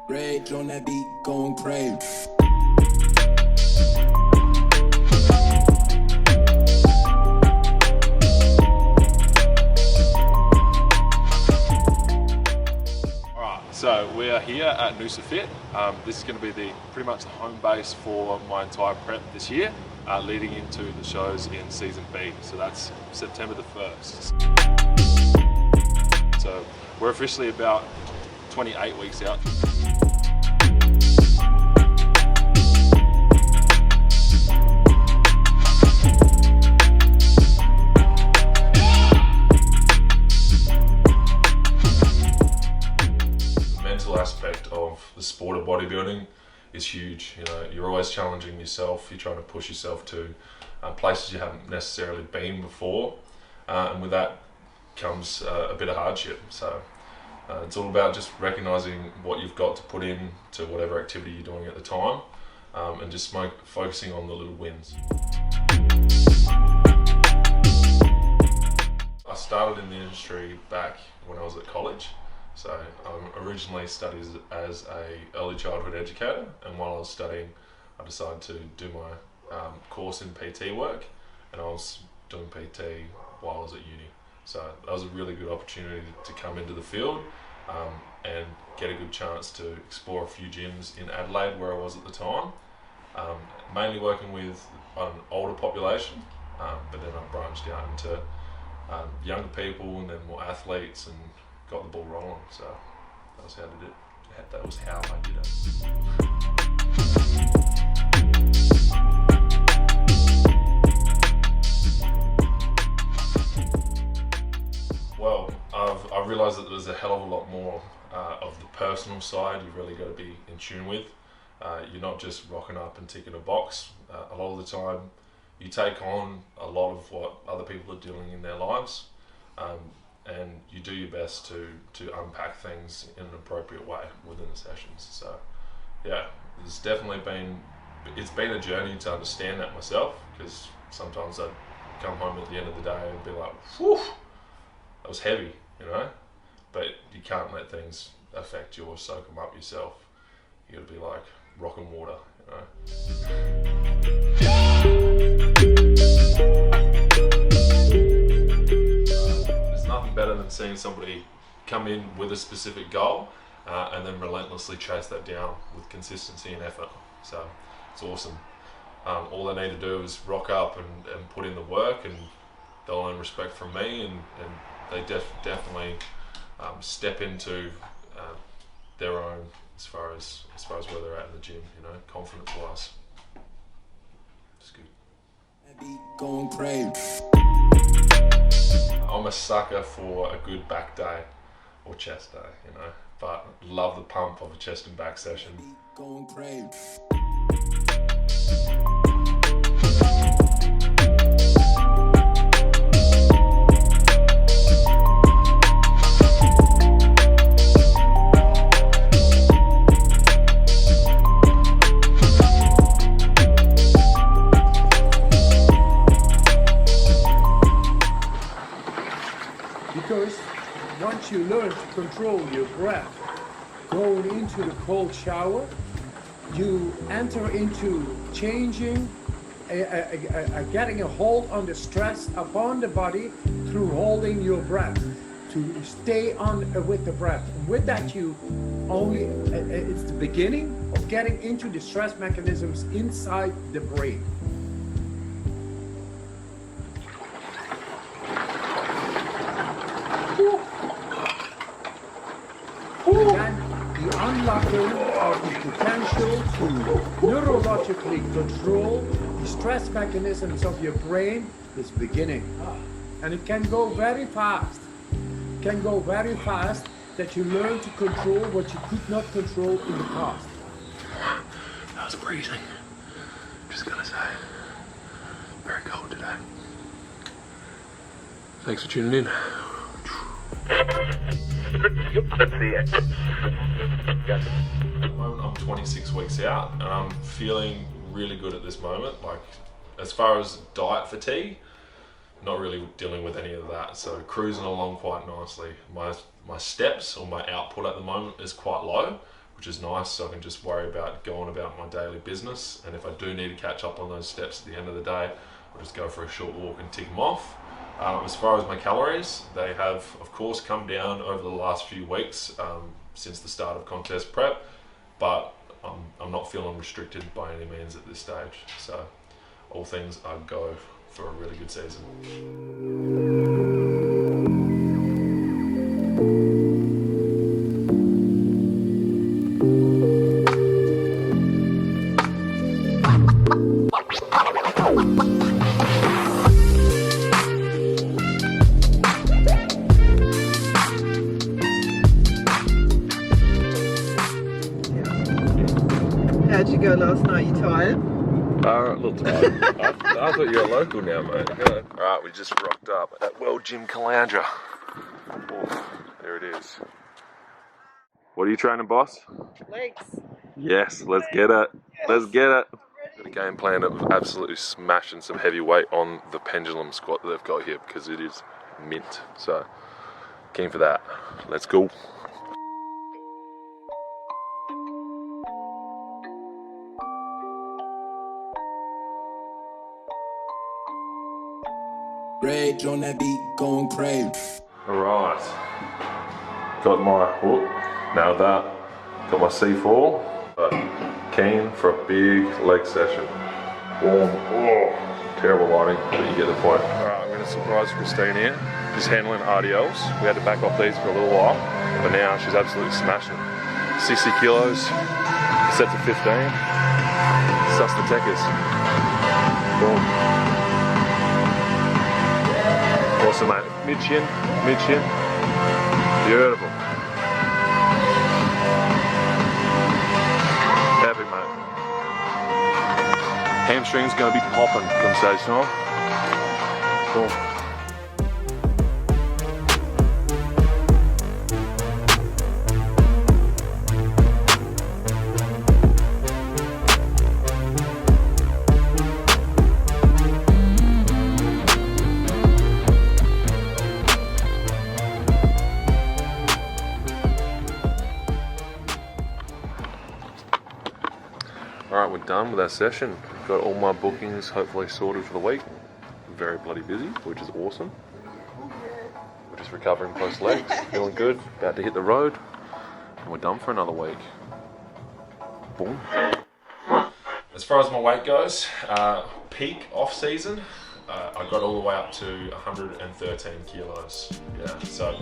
Rage on that beat, going crazy. So we are here at Noosa Fit. This is going to be pretty much the home base for my entire prep this year, leading into the shows in season B. So that's September the 1st. So we're officially about 28 weeks out. Aspect of the sport of bodybuilding is huge. You know, you're always challenging yourself. You're trying to push yourself to places you haven't necessarily been before, and with that comes a bit of hardship. So it's all about just recognizing what you've got to put in to whatever activity you're doing at the time, and just focusing on the little wins. I started in the industry back when I was at college. So I originally studied as a early childhood educator, and while I was studying I decided to do my course in PT work, and I was doing PT while I was at uni. So that was a really good opportunity to come into the field and get a good chance to explore a few gyms in Adelaide where I was at the time, mainly working with an older population, but then I branched out into younger people and then more athletes and got the ball rolling. So that was how I did it. That was how I did it. Well, I've realised that there's a hell of a lot more of the personal side you've really got to be in tune with. You're not just rocking up and ticking a box. A lot of the time you take on a lot of what other people are doing in their lives, and you do your best to unpack things in an appropriate way within the sessions. So yeah, it's been a journey to understand that myself, because sometimes I'd come home at the end of the day and be like, whew, that was heavy, you know, but you can't let things affect you or soak them up yourself. You gotta be like rock and water, you know. Nothing better than seeing somebody come in with a specific goal and then relentlessly chase that down with consistency and effort. So it's awesome. All they need to do is rock up and put in the work, and they'll earn respect from me, and they definitely step into their own as far as where they're at in the gym. You know, confidence wise, it's good. Going crazy. I'm a sucker for a good back day or chest day, you know, but love the pump of a chest and back session. Going crazy. Because once you learn to control your breath, going into the cold shower, you enter into changing, getting a hold on the stress upon the body through holding your breath, to stay on with the breath. And with that, you only, it's the beginning of getting into the stress mechanisms inside the brain. The unlocking of the potential to neurologically control the stress mechanisms of your brain is beginning. And it can go very fast. It can go very fast that you learn to control what you could not control in the past. That was freezing. Just gonna say, very cold today. Thanks for tuning in. I'm 26 weeks out and I'm feeling really good at this moment. Like, as far as diet fatigue, not really dealing with any of that, so cruising along quite nicely. My steps or my output at the moment is quite low which is nice, so I can just worry about going about my daily business. And if I do need to catch up on those steps at the end of the day, I'll just go for a short walk and tick them off. As far as my calories, they have of course come down over the last few weeks since the start of contest prep, but I'm not feeling restricted by any means at this stage. So all things are go for a really good season. How'd you go last night? You tired? A little tired. I thought you were local now, mate. Yeah. Alright, we just rocked up at that World Gym Caloundra. Oh, there it is. What are you training, boss? Legs. Yes, let's get it. Let's get it. Got a game plan of absolutely smashing some heavy weight on the pendulum squat that they've got here because it is mint. So, keen for that. Let's go. Rage on that beat, going crazy. Alright. Got my hook. Now that. Got my C4. But keen for a big leg session. Boom. Oh, terrible lighting, but you get the point. Alright, I'm going to surprise Christine here. She's handling RDLs. We had to back off these for a little while, but now she's absolutely smashing them. 60 kilos, sets of 15. Suss the techers. Boom. Awesome, mate. Mid-chin, mid-chin. Beautiful. Epic, mate. Hamstring's gonna be popping come stage time. Boom. Alright, we're done with our session. Got all my bookings hopefully sorted for the week. Very bloody busy, which is awesome. We're just recovering post legs, feeling good, about to hit the road, and we're done for another week. Boom. As far as my weight goes, peak off season, I got all the way up to 113 kilos. Yeah, so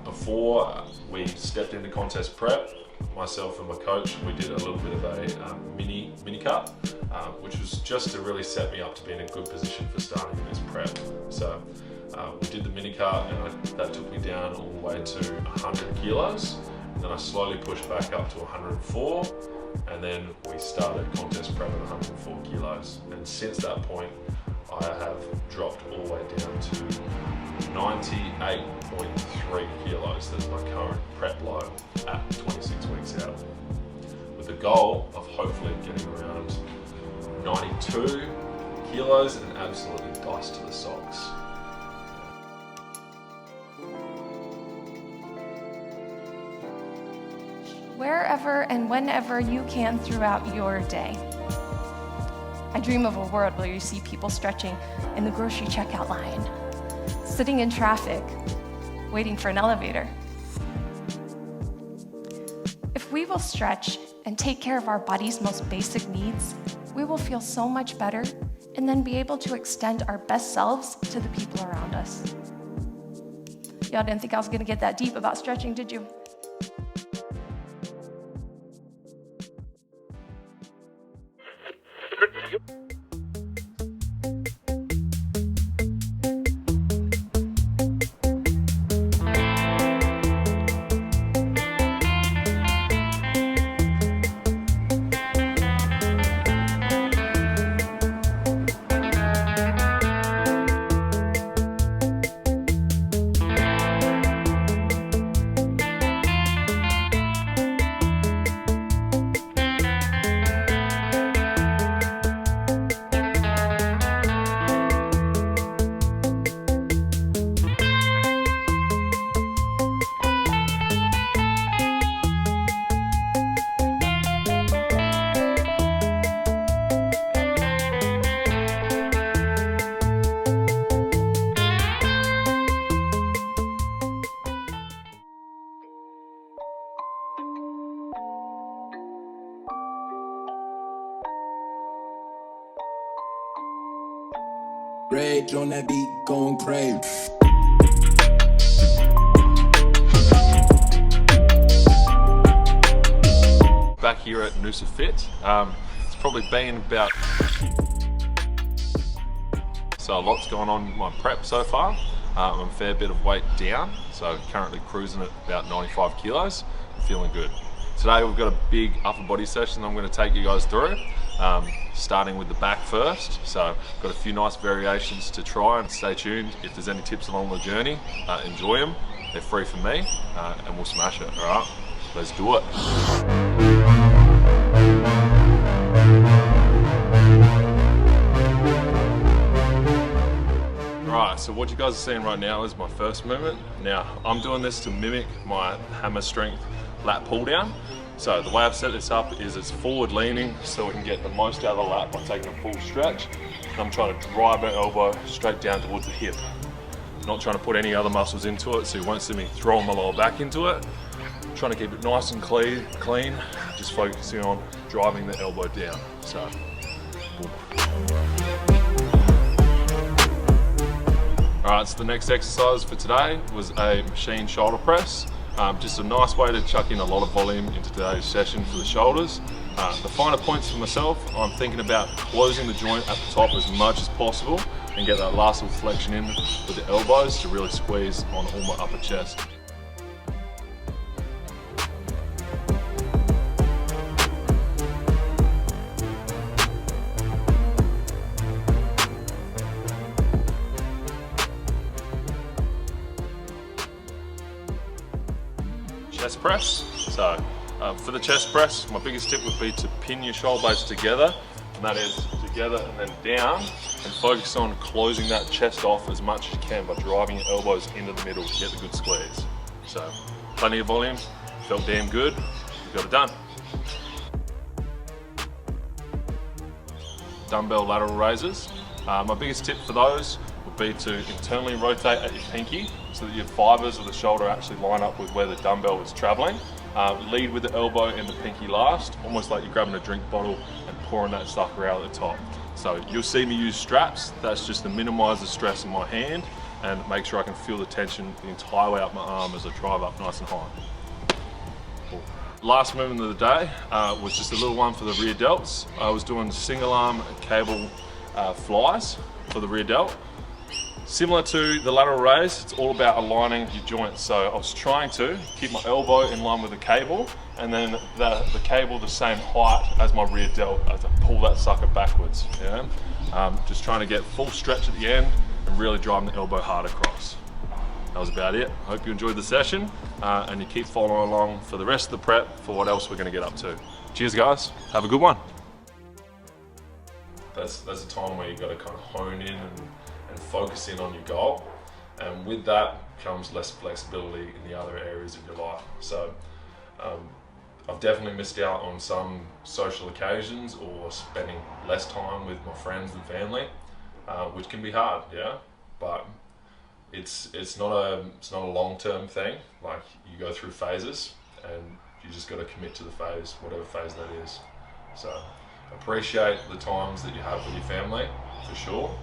before we stepped into contest prep, myself and my coach, we did a little bit of a mini cut, which was just to really set me up to be in a good position for starting this prep. So we did the mini cut, and that took me down all the way to 100 kilos. And then I slowly pushed back up to 104, and then we started contest prep at 104 kilos. And since that point, I have dropped all the way down to 98.3 kilos. That's my current prep low at 26 weeks out, with the goal of hopefully getting around 92 kilos and absolutely diced to the socks. Wherever and whenever you can throughout your day. I dream of a world where you see people stretching in the grocery checkout line, sitting in traffic, waiting for an elevator. If we will stretch and take care of our body's most basic needs, we will feel so much better and then be able to extend our best selves to the people around us. Y'all didn't think I was gonna get that deep about stretching, did you? Rage on that beat, going crazy. Back here at Noosa Fit. It's probably been about... So a lot's going on in my prep so far. I'm a fair bit of weight down, so currently cruising at about 95 kilos. Feeling good. Today we've got a big upper body session I'm going to take you guys through, starting with the back first. So got a few nice variations to try, and stay tuned. If there's any tips along the journey, enjoy them. They're free from me, and we'll smash it. All right, let's do it. Right, so what you guys are seeing right now is my first movement. Now, I'm doing this to mimic my hammer strength lat pull down. So the way I've set this up is it's forward leaning so we can get the most out of the lat by taking a full stretch. And I'm trying to drive my elbow straight down towards the hip. Not trying to put any other muscles into it, so you won't see me throwing my lower back into it. Trying to keep it nice and clean, just focusing on driving the elbow down. So, boom. Alright, so the next exercise for today was a machine shoulder press. Just a nice way to chuck in a lot of volume into today's session for the shoulders. The finer points for myself, I'm thinking about closing the joint at the top as much as possible and get that last little flexion in with the elbows to really squeeze on all my upper chest. Chest press. So for the chest press, my biggest tip would be to pin your shoulder blades together, and that is together and then down, and focus on closing that chest off as much as you can by driving your elbows into the middle to get the good squeeze. So plenty of volume, felt damn good, we got it done. Dumbbell lateral raises. My biggest tip for those would be to internally rotate at your pinky so that your fibers of the shoulder actually line up with where the dumbbell is traveling. Lead with the elbow and the pinky last, almost like you're grabbing a drink bottle and pouring that sucker out at the top. So you'll see me use straps. That's just to minimize the stress in my hand and make sure I can feel the tension the entire way up my arm as I drive up nice and high. Cool. Last movement of the day was just a little one for the rear delts. I was doing single arm cable flies for the rear delt. Similar to the lateral raise, it's all about aligning your joints. So I was trying to keep my elbow in line with the cable, and then the cable the same height as my rear delt as I pull that sucker backwards. Yeah? Just trying to get full stretch at the end and really driving the elbow hard across. That was about it. I hope you enjoyed the session, and you keep following along for the rest of the prep for what else we're going to get up to. Cheers guys, have a good one. That's a time where you've got to kind of hone in and focus in on your goal, and with that comes less flexibility in the other areas of your life. So I've definitely missed out on some social occasions or spending less time with my friends and family, which can be hard, yeah, but it's not a long-term thing. Like, you go through phases and you just got to commit to the phase, whatever phase that is. So appreciate the times that you have with your family, for sure.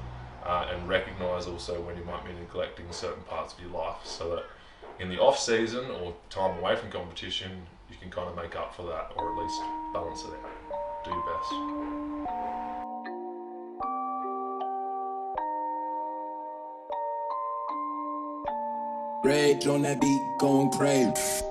And recognise also when you might be neglecting certain parts of your life, so that in the off season or time away from competition, you can kind of make up for that, or at least balance it out. Do your best. Rage on that beat, going crazy.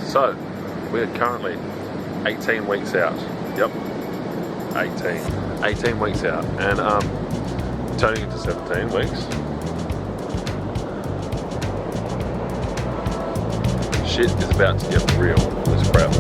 So, we're currently 18 weeks out. Yep, 18 weeks out, and turning into 17 weeks. Shit is about to get real in this prep.